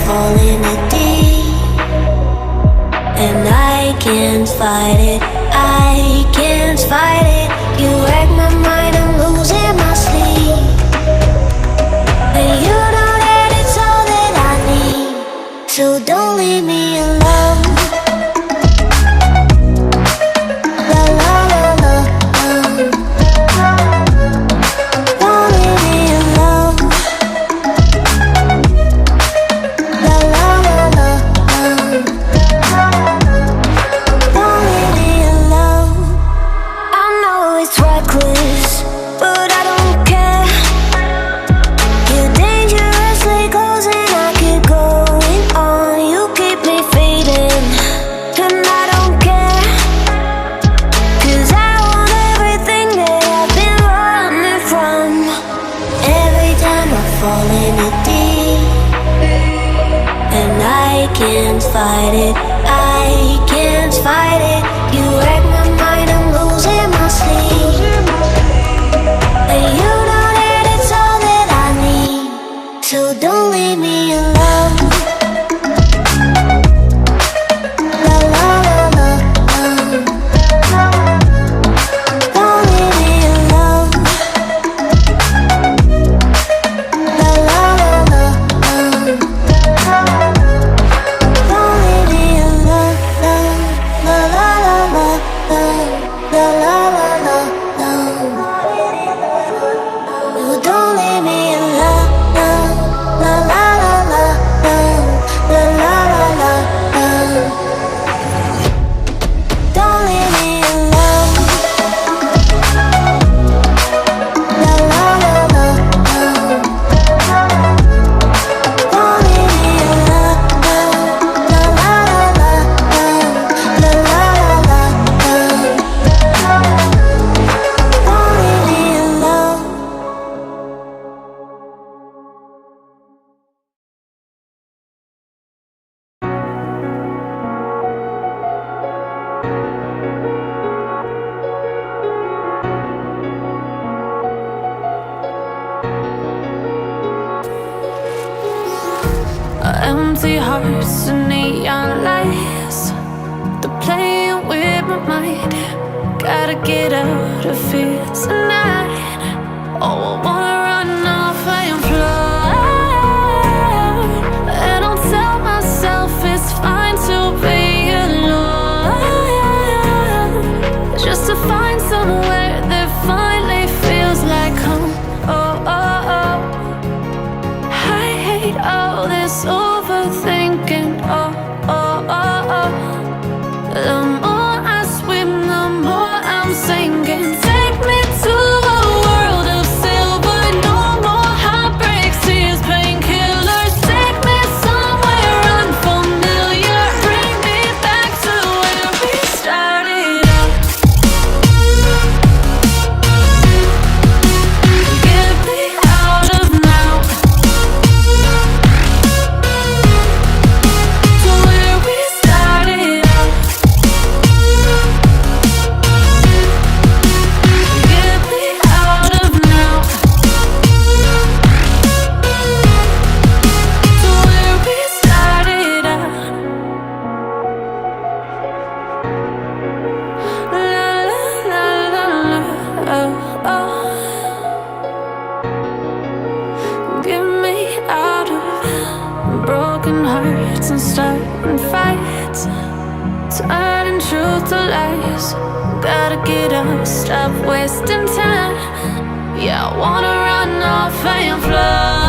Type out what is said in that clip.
falling in deep, and I can't fight it, I can't fight it. You wreck my mind, I'm losing my sleep, and you know that it's all that I need, so don't leave me alone. La la la la, don't leave me alone. La la la la, don't leave me alone. I know it's reckless, but I don't care. You're dangerously close and I keep going on. You keep me fading, and I don't care, 'cause I want everything that I've been running from. Every time I fall in it deep, and I can't fight it, I can't fight it. You wreck my mind, I'm losing my sleep, and you know that it's all that I need, so don't leave me alone. La la la la, don't leave me alone. La la la la, don't leave me alone. La la la la, la la la la, you don't leave me alone. La la la la, la la la la, don't leave me alone. La la la la, don't leave me alone. La la la la, la la la la, don't leave me alone. Empty hearts and neon lights, they're playing with my mind. Gotta get out of here tonight. Oh, I wanna run off and fly, and I'll tell myself it's fine to be alone, just to find somewhere that finally feels like home. Oh, oh, oh, I hate all this overthinking. Oh, oh, oh, oh. The more I swim, the more I'm sinking. Take me to a world of silver, no more heartbreaks, tears, painkillers. Take me somewhere unfamiliar, bring me back to where we started out. Get me out of now, to where we started out. Get me out of now, to where we started out. La la la la la, oh, oh. Get me out of broken hearts and starting fights, turning truth to lies. Gotta get up, stop wasting time. Yeah, I wanna run off and fly.